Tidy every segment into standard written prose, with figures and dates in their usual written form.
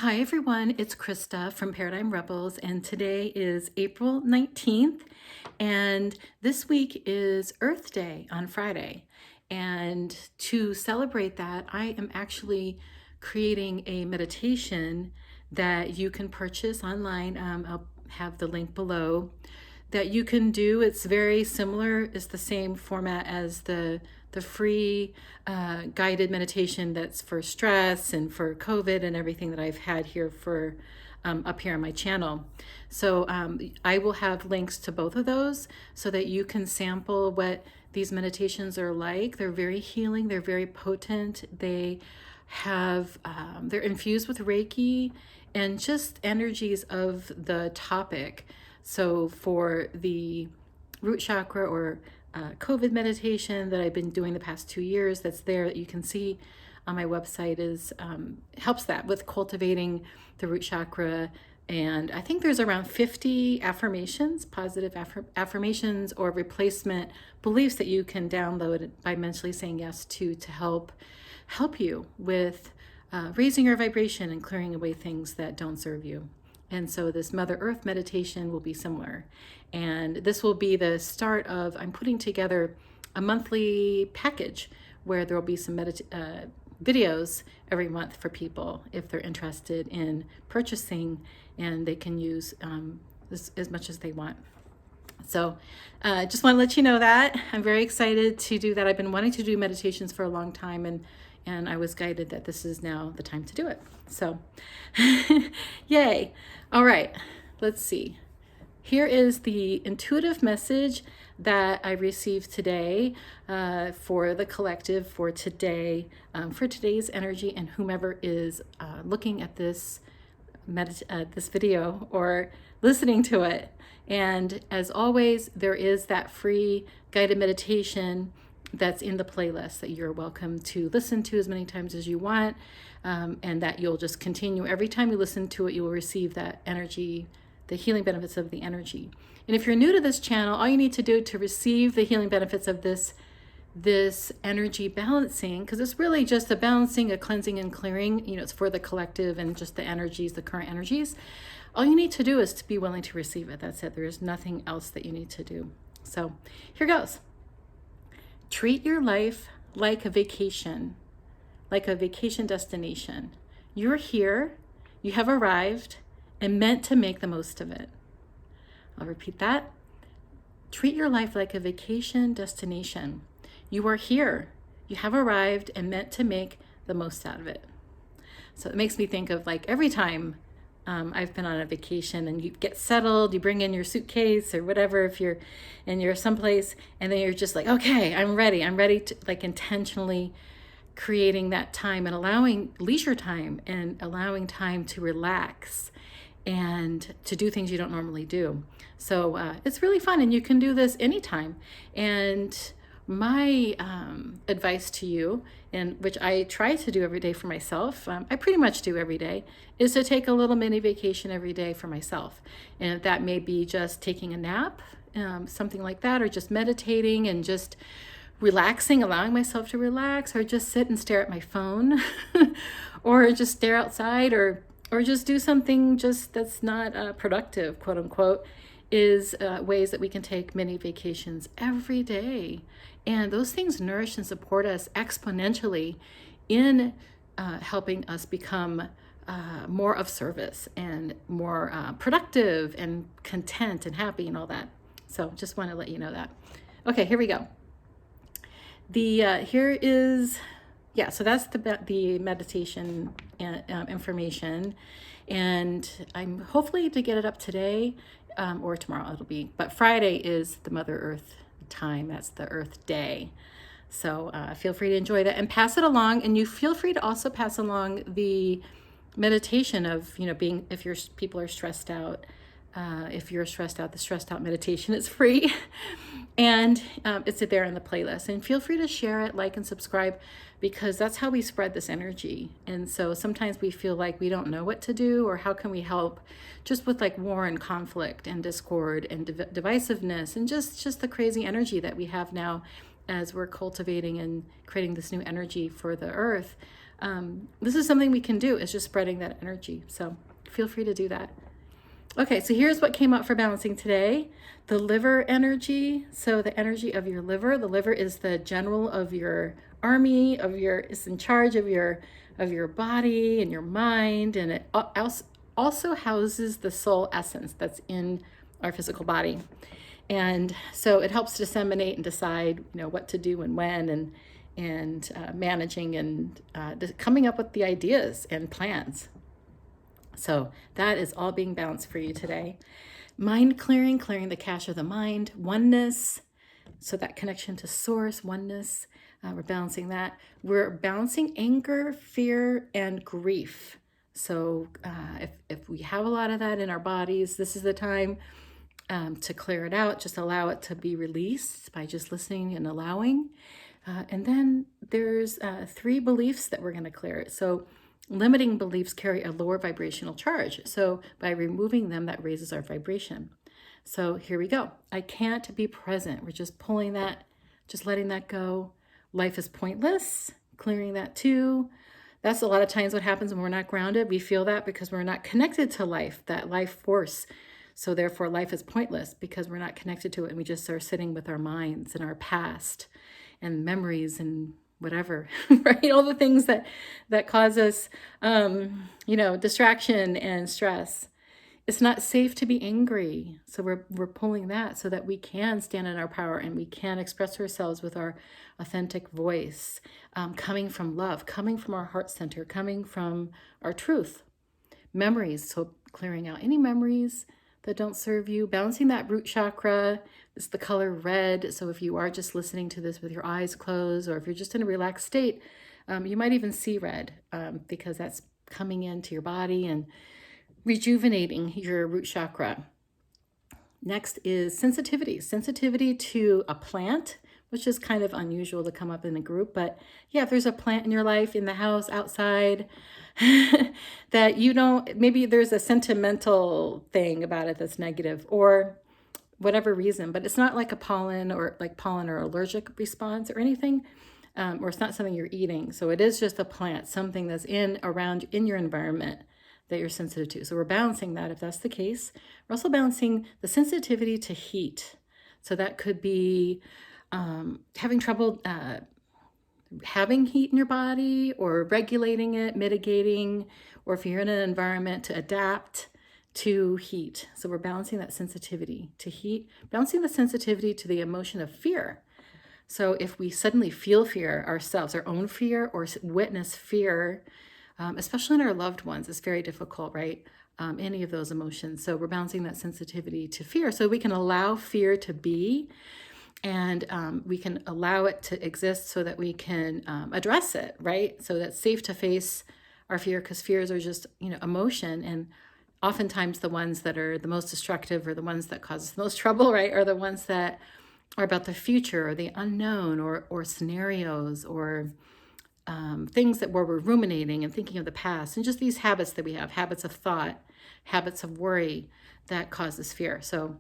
Hi everyone, it's Krista from Paradigm Rebels, and today is April 19th, and this week is Earth Day on Friday. And to celebrate that, I am actually creating a meditation that you can purchase online. I'll have the link below that you can do. It's very similar. It's the same format as the free guided meditation that's for stress and for COVID and everything that I've had here for up here on my channel. So I will have links to both of those so that you can sample what these meditations are like. They're very healing. They're very potent. They're infused with Reiki and just energies of the topic. So for the root chakra or COVID meditation that I've been doing the past 2 years, that's there that you can see on my website, is helps that with cultivating the root chakra. And I think there's around 50 affirmations, positive affirmations or replacement beliefs that you can download by mentally saying yes to help you with raising your vibration and clearing away things that don't serve you. And so this Mother Earth meditation will be similar. And this will be the start of, I'm putting together a monthly package where there will be some videos every month for people if they're interested in purchasing, and they can use as much as they want. So just want to let you know that I'm very excited to do that. I've been wanting to do meditations for a long time, and I was guided that this is now the time to do it. So yay. All right, let's see. Here is the intuitive message that I received today for the collective for today, for today's energy, and whomever is looking at this video or listening to it. And as always, there is that free guided meditation that's in the playlist that you're welcome to listen to as many times as you want, and that you'll just continue. Every time you listen to it, you will receive that energy, the healing benefits of the energy. And if you're new to this channel, all you need to do to receive the healing benefits of this energy balancing, because it's really just a balancing, a cleansing and clearing, it's for the collective and just the energies, the current energies. All you need to do is to be willing to receive it. That's it. There is nothing else that you need to do. So here goes. Treat your life like a vacation destination. You're here, you have arrived, and meant to make the most of it. I'll repeat that. Treat your life like a vacation destination. You are here, you have arrived, and meant to make the most out of it. So it makes me think of like every time I've been on a vacation and you get settled, you bring in your suitcase or whatever, if you're someplace, and then you're just like, okay, I'm ready to, like, intentionally creating that time and allowing leisure time and allowing time to relax and to do things you don't normally do. So it's really fun, and you can do this anytime. And my advice to you, and which I try to do every day for myself, I pretty much do every day, is to take a little mini vacation every day for myself. And that may be just taking a nap, something like that, or just meditating and just relaxing, allowing myself to relax, or just sit and stare at my phone or just stare outside, or just do something just that's not productive, quote unquote, is ways that we can take mini vacations every day. And those things nourish and support us exponentially in helping us become more of service and more productive and content and happy and all that. So just want to let you know that. Okay, here we go. Here is, so that's the meditation information. And I'm hopefully to get it up today or tomorrow it'll be. But Friday is the Mother Earth time. That's the Earth Day. So feel free to enjoy that and pass it along. And you feel free to also pass along the meditation of, being, if people are stressed out. If you're stressed out, the stressed out meditation is free. And it's there in the playlist. And feel free to share it, like, and subscribe, because that's how we spread this energy. And so sometimes we feel like we don't know what to do, or how can we help, just with like war and conflict and discord and divisiveness and just the crazy energy that we have now as we're cultivating and creating this new energy for the earth. this is something we can do, is just spreading that energy. So feel free to do that. Okay, so here's what came up for balancing today. The liver energy. So the energy of your liver. The liver is the general of your army, is in charge of your body and your mind, and it also houses the soul essence that's in our physical body. And so it helps disseminate and decide, what to do and when, and managing and coming up with the ideas and plans. So that is all being balanced for you today. Mind clearing the cache of the mind. Oneness, so that connection to source, oneness, we're balancing that. We're balancing anger, fear, and grief. So if we have a lot of that in our bodies, this is the time to clear it out. Just allow it to be released by just listening and allowing. And then there's 3 beliefs that we're going to clear. So limiting beliefs carry a lower vibrational charge. So by removing them, that raises our vibration. So here we go. I can't be present. We're just pulling that, just letting that go. Life is pointless, clearing that too. That's a lot of times what happens when we're not grounded. We feel that because we're not connected to life, that life force. So therefore life is pointless because we're not connected to it, and we just are sitting with our minds and our past and memories and whatever, right? All the things that cause us, distraction and stress. It's not safe to be angry. So we're pulling that so that we can stand in our power and we can express ourselves with our authentic voice, coming from love, coming from our heart center, coming from our truth. Memories, so clearing out any memories that don't serve you, balancing that root chakra. It's the color red. So if you are just listening to this with your eyes closed, or if you're just in a relaxed state, you might even see red because that's coming into your body and rejuvenating your root chakra. Next is sensitivity to a plant, which is kind of unusual to come up in a group. But yeah, if there's a plant in your life, in the house, outside, that you don't, maybe there's a sentimental thing about it that's negative or whatever reason, but it's not like a pollen or allergic response or anything, or it's not something you're eating. So it is just a plant, something that's in your environment that you're sensitive to. So we're balancing that if that's the case. We're also balancing the sensitivity to heat. So that could be having trouble having heat in your body, or regulating it, mitigating, or if you're in an environment to adapt to heat. So we're balancing that sensitivity to heat, balancing the sensitivity to the emotion of fear. So if we suddenly feel fear ourselves, our own fear, or witness fear, especially in our loved ones, it's very difficult, right? Any of those emotions. So we're balancing that sensitivity to fear so we can allow fear to be, and we can allow it to exist so that we can address it, right? So that's safe to face our fear, because fears are just, emotion. And oftentimes the ones that are the most destructive, or the ones that cause us the most trouble, right, are the ones that are about the future or the unknown, or scenarios, or things where we're ruminating and thinking of the past, and just these habits that we have, habits of thought, habits of worry that causes fear. So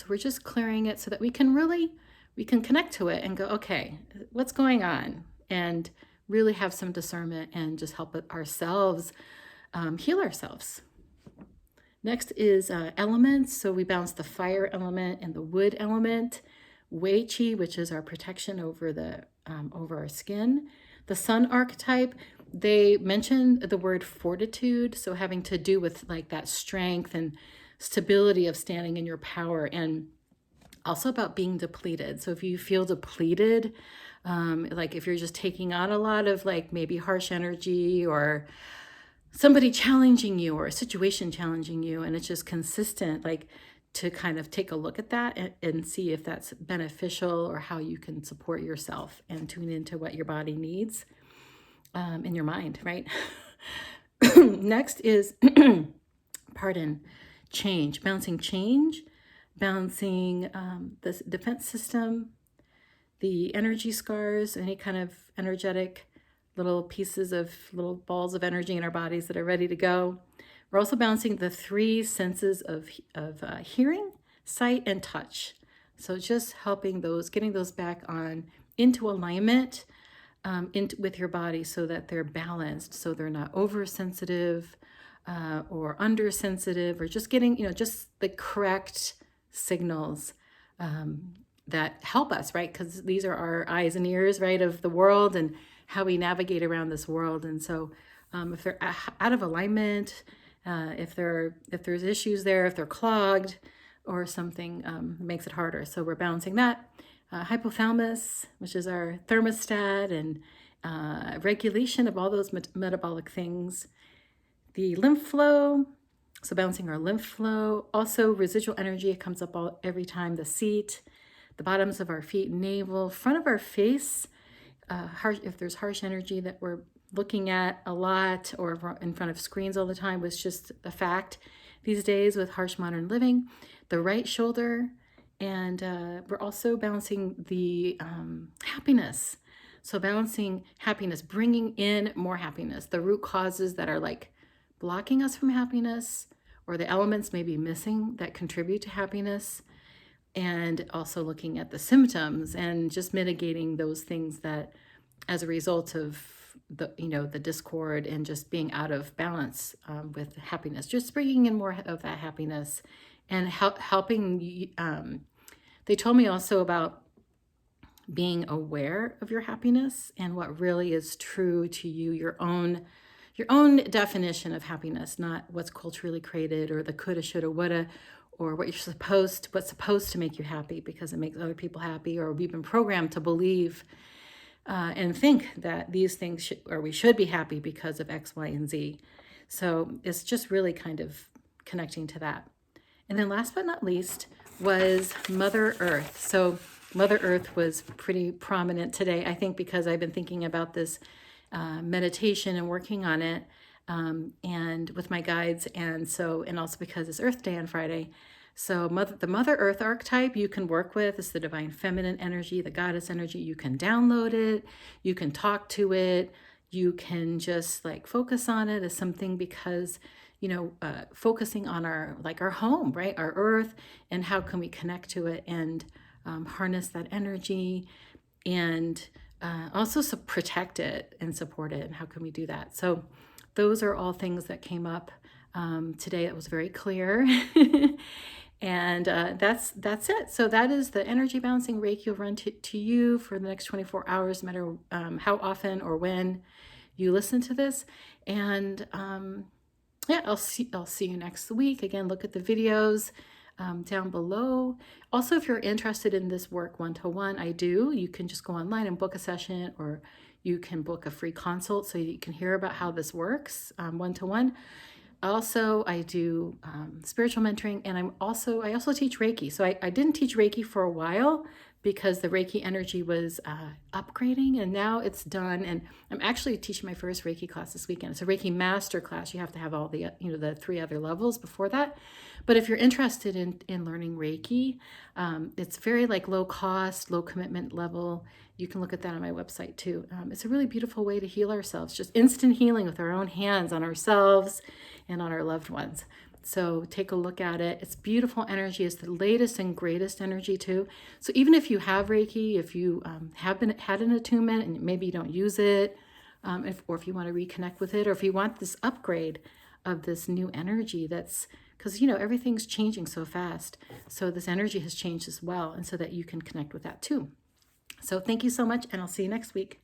we're just clearing it so that we can connect to it and go, okay, what's going on? And really have some discernment and just help ourselves heal ourselves. Next is elements. So we balance the fire element and the wood element. Wei Qi, which is our protection over our skin. The sun archetype, they mentioned the word fortitude, so having to do with like that strength and stability of standing in your power, and also about being depleted. So if you feel depleted, like if you're just taking on a lot of like maybe harsh energy, or somebody challenging you, or a situation challenging you, and it's just consistent, like to kind of take a look at that and see if that's beneficial, or how you can support yourself and tune into what your body needs in your mind, right? Next is, change, balancing the defense system, the energy scars, any kind of energetic little balls of energy in our bodies that are ready to go. We're also balancing the 3 senses of hearing, sight, and touch. So just helping getting those back into alignment, with your body so that they're balanced, so they're not oversensitive or undersensitive, or just getting, just the correct signals that help us, right? Because these are our eyes and ears, right, of the world and how we navigate around this world. And so if they're out of alignment, if there's issues there, if they're clogged or something, makes it harder. So we're balancing that. Hypothalamus, which is our thermostat and regulation of all those metabolic things. The lymph flow, so balancing our lymph flow. Also residual energy, it comes up every time. The seat, the bottoms of our feet, navel, front of our face. If there's harsh energy that we're looking at a lot or in front of screens all the time, was just a fact these days with harsh modern living. The right shoulder, and we're also balancing the happiness. So balancing happiness, bringing in more happiness, the root causes that are like blocking us from happiness, or the elements maybe missing that contribute to happiness, and also looking at the symptoms and just mitigating those things that as a result of the discord and just being out of balance with happiness, just bringing in more of that happiness and helping. They told me also about being aware of your happiness and what really is true to you, your own definition of happiness, not what's culturally created or the coulda, shoulda, woulda, or what's supposed to make you happy because it makes other people happy, or we've been programmed to believe and think that these things we should be happy because of X, Y, and Z. So it's just really kind of connecting to that. And then last but not least was Mother Earth. So Mother Earth was pretty prominent today, I think, because I've been thinking about this meditation and working on it, and with my guides, and also because it's Earth Day on Friday. So the Mother Earth archetype you can work with is the divine feminine energy, the goddess energy. You can download it, you can talk to it, you can just like focus on it as something, because focusing on our home, right, our earth, and how can we connect to it and harness that energy, and also protect it and support it, and how can we do that? So those are all things that came up today that was very clear. And that's it. So that is the energy balancing Reiki will run to you for the next 24 hours, no matter how often or when you listen to this. And I'll see you next week. Again, look at the videos down below. Also, if you're interested in this work one-to-one, you can just go online and book a session, or you can book a free consult so you can hear about how this works one-to-one. Also, I do spiritual mentoring, and I also teach Reiki. So I didn't teach Reiki for a while because the Reiki energy was upgrading, and now it's done. And I'm actually teaching my first Reiki class this weekend. It's a Reiki master class. You have to have all the the 3 other levels before that. But if you're interested in learning Reiki, it's very low cost, low commitment level. You can look at that on my website too. It's a really beautiful way to heal ourselves, just instant healing with our own hands on ourselves and on our loved ones. So take a look at it. It's beautiful energy. It's the latest and greatest energy too. So even if you have Reiki, if you had an attunement and maybe you don't use it, or if you want to reconnect with it, or if you want this upgrade of this new energy, that's because everything's changing so fast. So this energy has changed as well, and so that you can connect with that too. So thank you so much, and I'll see you next week.